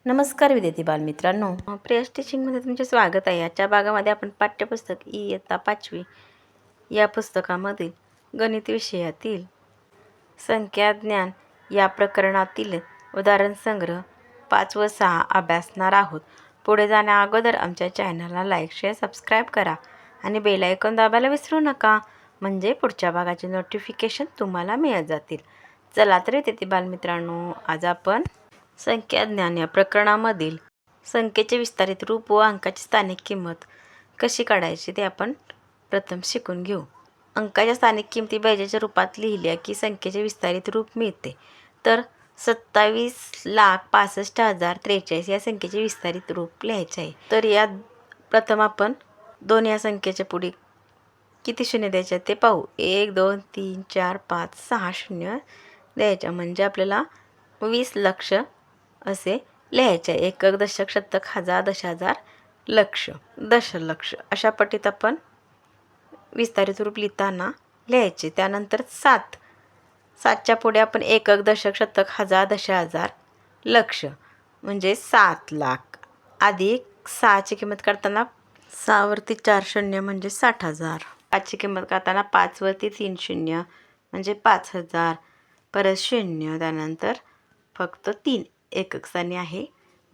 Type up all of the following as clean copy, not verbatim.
नमस्कार विद्यार्थी बालमित्रांनो, प्रियस टीचिंगमध्ये तुमचे स्वागत आहे. आजच्या भागामध्ये आपण पाठ्यपुस्तक इयत्ता 5वी या पुस्तकामधील गणित विषयातील संख्या ज्ञान या प्रकरणातील उदाहरण संग्रह 5 व 6 अभ्यासणार आहोत. पुढे जाण्या अगोदर आमच्या चॅनलला लाईक, शेअर, सबस्क्राईब करा आणि बेल आयकॉन दाबायला विसरू नका, म्हणजे पुढच्या भागाचे नोटिफिकेशन तुम्हाला मिळत जातील. चला तर विद्यार्थी बालमित्रांनो, आज आपण संख्या ज्ञान या प्रकरणामधील संख्येचे विस्तारित रूप व अंकाची स्थानिक किंमत कशी काढायची ते आपण प्रथम शिकून घेऊ. अंकाच्या स्थानिक किमती बेरजेच्या रूपात लिहिल्या की संख्येचे विस्तारित रूप मिळते. तर 27,65,043 या संख्येचे विस्तारित रूप लिहायचे आहे. तर यात प्रथम आपण 2 या संख्येच्या पुढे किती शून्य द्यायचे ते पाहू. 1, 2, 3, 4, 5, 6 शून्य द्यायच्या, म्हणजे आपल्याला 20 लक्ष असे लिहायचे. एकक, दशक, शतक, हजार, 10,000, लक्ष, दशलक्ष अशा पटीत आपण विस्तारित रूप लिहिताना लिहायचे. त्यानंतर 7च्या पुढे आपण एकक, दशक, शतक, हजार, 10,000, लक्ष म्हणजे 7 लाख अधिक 6ची किंमत काढताना 6वरती 4 शून्य म्हणजे 60,000. 5ची किंमत काढताना 5वरती 3 शून्य म्हणजे 5,000. परत शून्य, त्यानंतर फक्त 3 एकक स्थानी आहे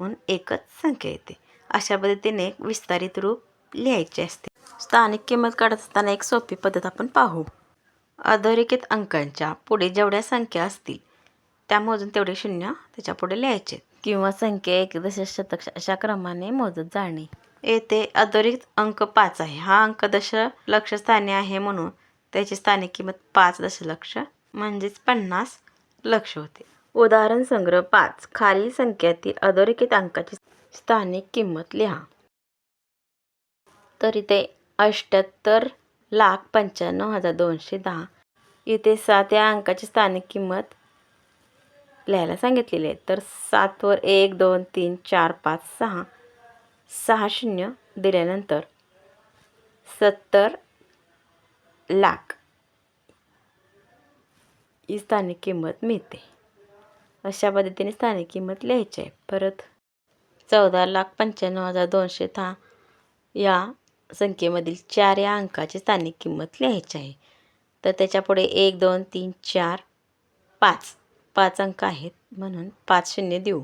म्हणून एकच संख्या येते. अशा पद्धतीने विस्तारित रूप लिहायचे असते. स्थानिक किंमत काढत असताना एक सोपी पद्धत आपण पाहू. अधोरेखित अंकांच्या पुढे जेवढ्या संख्या असतील त्या मोजून तेवढे शून्य त्याच्या पुढे लिहायचे किंवा संख्या एक, दशक, शतक अशा क्रमाने मोजत जाणे. येथे अधोरेखित अंक 5 आहे. हा अंक दशलक्ष स्थानी आहे म्हणून त्याची स्थानिक किंमत 5 दशलक्ष म्हणजेच 50 लक्ष होते. उदाहरण संग्रह 5. खालील संख्यातील अधोरेखित अंकाची स्थानिक किंमत लिहा. तर इथे 78,95,210. इथे 7 या अंकाची स्थानिक किंमत लिहायला सांगितलेली आहे. तर 7वर 1, 2, 3, 4, 5, 6 शून्य दिल्यानंतर 70 लाख ही स्थानिक किंमत मिळते. अशा पद्धतीने स्थानिक किंमत लिहायची आहे. परत 14,95,210 या संख्येमधील 4 या अंकाची स्थानिक किंमत लिहायची आहे. तर त्याच्यापुढे 1, 2, 3, 4, 5 अंक आहेत म्हणून 5 शून्य देऊ.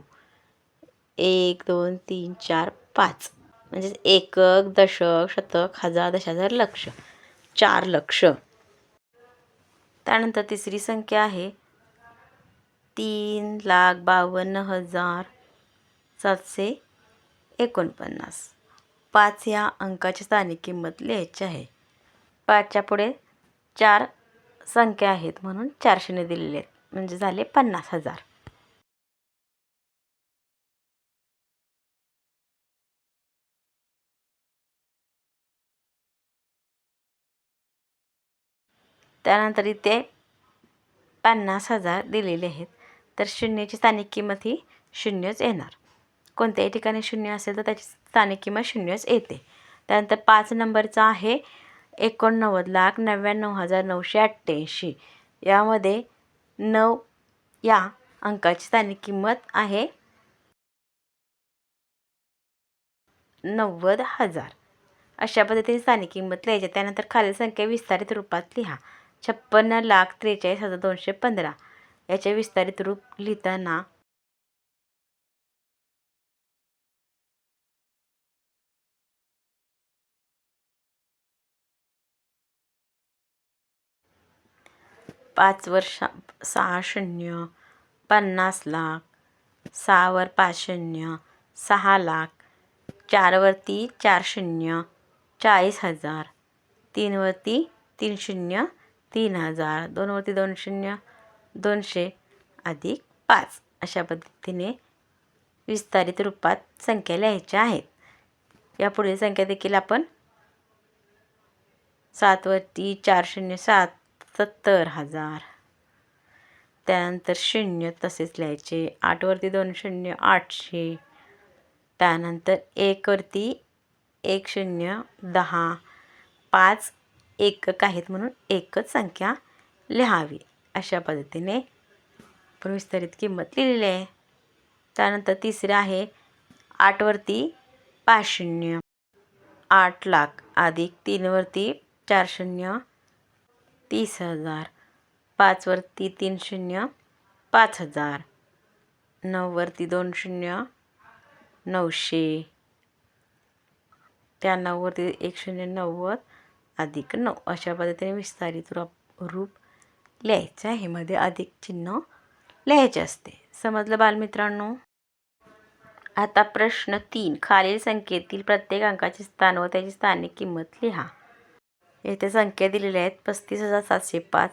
1, 2, 3, 4, 5 म्हणजेच एकक, दशक, शतक, हजार, 10,000, लक्ष, 4 लक्ष. त्यानंतर तिसरी संख्या आहे 3,52,749. 5 या अंकाची स्थानिक किंमत लिहायची आहे. 5च्या पुढे 4 संख्या आहेत म्हणून 4 शून्य दिलेले आहेत म्हणजे झाले 50,000. त्यानंतर इथे 50,000 दिलेले आहेत. तर शून्याची स्थानिक किंमत ही शून्यच येणार. कोणत्याही ठिकाणी शून्य असेल तर त्याची स्थानिक किंमत शून्यच येते. त्यानंतर 5 नंबरचा आहे 89,99,988. यामध्ये 9 या अंकाची स्थानिक किंमत आहे 90,000. अशा पद्धतीने स्थानिक किंमत लिहायची. त्यानंतर खालील संख्या विस्तारित रूपात लिहा. 56,43,215 याचे विस्तारित रूप लिहिताना पाचवर 6 शून्य 50 लाख, 6वर 5 शून्य 6 लाख, 4वरती 4 शून्य 40,000, 3वरती 3 शून्य 3,000, 2वरती 2 शून्य 200 अधिक 5 अशा पद्धतीने विस्तारित रूपात संख्या लिहायच्या आहेत. या पुढील संख्या देखील आपण 7वरती 4 शून्य 70,000. त्यानंतर शून्य तसेच लिहायचे. 8वरती 2 शून्य 800. त्यानंतर 1वरती 1 शून्य 10. 5 एकक आहेत म्हणून एकच संख्या लिहावी. अशा पद्धतीने आपण विस्तारित किंमत लिहिलेली आहे. त्यानंतर तिसरे आहे 8 वरती 5 शून्य, 8 लाख अधिक 3 वरती 4 शून्य 30,000, 5 वरती 3 शून्य 5,000, 9 वरती 2 शून्य 900, त्या 9 वरती 1 शून्य 90 अधिक 9. अशा पद्धतीने विस्तारित रूप लिहायचं आहे. मध्ये अधिक चिन्ह लिहायचे असते. समजलं बालमित्रांनो? आता प्रश्न 3. खालील संख्येतील प्रत्येक अंकाचे स्थान व त्याची स्थानिक किंमत लिहा. येथे संख्या दिलेल्या आहेत 35,705,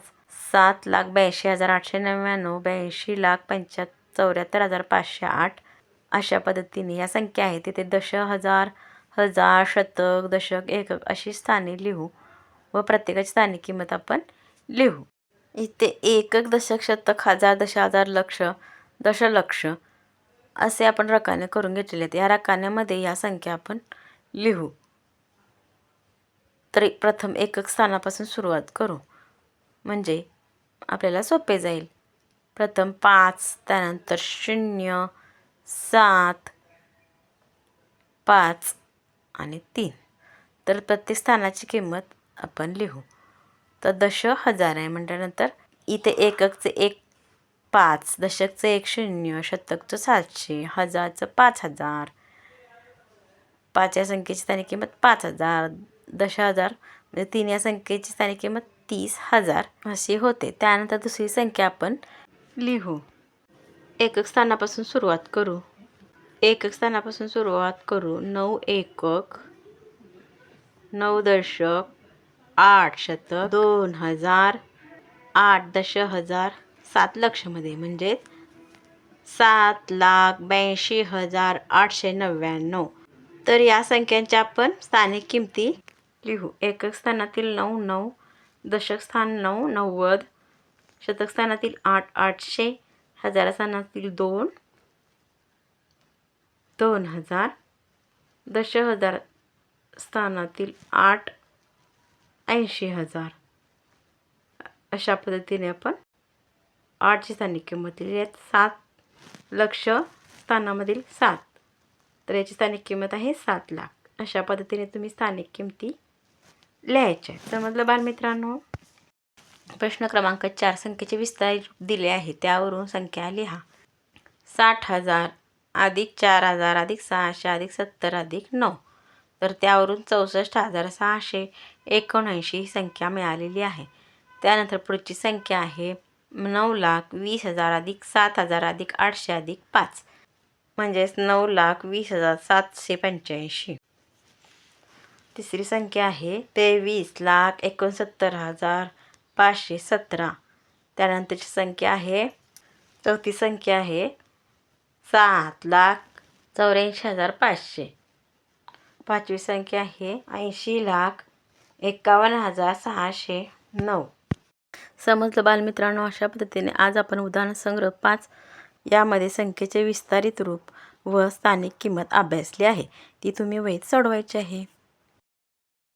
7,82,899, 82,74,508. अशा पद्धतीने या संख्या आहेत. तिथे दश, हजार, हजार, शतक, दशक, एकक अशी स्थाने लिहू व प्रत्येकाची स्थानिक किंमत आपण लिहू. इथे एकक, दशक, शतक, हजार, दशहजार, लक्ष, दशलक्ष असे आपण रकाने करून घेतलेले आहेत. या रकान्यामध्ये या संख्या आपण लिहू. तर प्रथम एकक स्थानापासून सुरुवात करू म्हणजे आपल्याला सोपे जाईल. प्रथम 5, त्यानंतर 0, 7, 5 आणि 3. तर प्रत्येक स्थानाची किंमत आपण लिहू. तर दश हजार आहे म्हटल्यानंतर इथे एककचे 1 5, दशकचं 1 0, शतकचं 700, हजारचं 5000, 5 या संख्येची स्थानिक किंमत 5000, 10,000 म्हणजे 3 या संख्येची स्थानिक किंमत 30,000 अशी होते. त्यानंतर दुसरी संख्या आपण लिहू. एकक स्थानापासून सुरुवात करू. एकक स्थानापासून सुरुवात करू. 9 एकक, 9 दशक, 8 शतक, 2000, 8 दशहजार, 7 लक्षमध्ये म्हणजे 7,82,899. तर या संख्यांच्या आपण स्थानिक किमती लिहू. एकक स्थानातील 9 9, दशक स्थान 9 90, शतक स्थानातील 8 800, हजार स्थानातील 2 2000, दशहजार स्थानातील 8 80,000. अशा पद्धतीने आपण 8ची स्थानिक किंमत लिहिली आहे. 7 लक्ष स्थानामधील 7 तर याची स्थानिक किंमत आहे 7 लाख. अशा पद्धतीने तुम्ही स्थानिक किमती लिहायच्या. समजलं बालमित्रांनो? प्रश्न क्रमांक 4. संख्येचे विस्तारित दिले आहे त्यावरून संख्या लिहा. 60,000 अधिक 4,000 अधिक 600 अधिक 70 अधिक 9. तर त्यावरून 64,679 ही संख्या मिळालेली आहे. त्यानंतर पुढची संख्या आहे 9,20,000 अधिक 7,000 अधिक 800 अधिक 5 म्हणजेच 9,20,785. तिसरी संख्या आहे 23,69,517. त्यानंतरची संख्या आहे चौथी संख्या आहे 7,84,500. पाचवी संख्या आहे 80,51,609. समजलं बालमित्रांनो? अशा पद्धतीने आज आपण उदाहरण संग्रह 5 यामध्ये संख्येचे विस्तारित रूप व स्थानिक किंमत अभ्यासली आहे. ती तुम्ही वहीत सोडवायची आहे.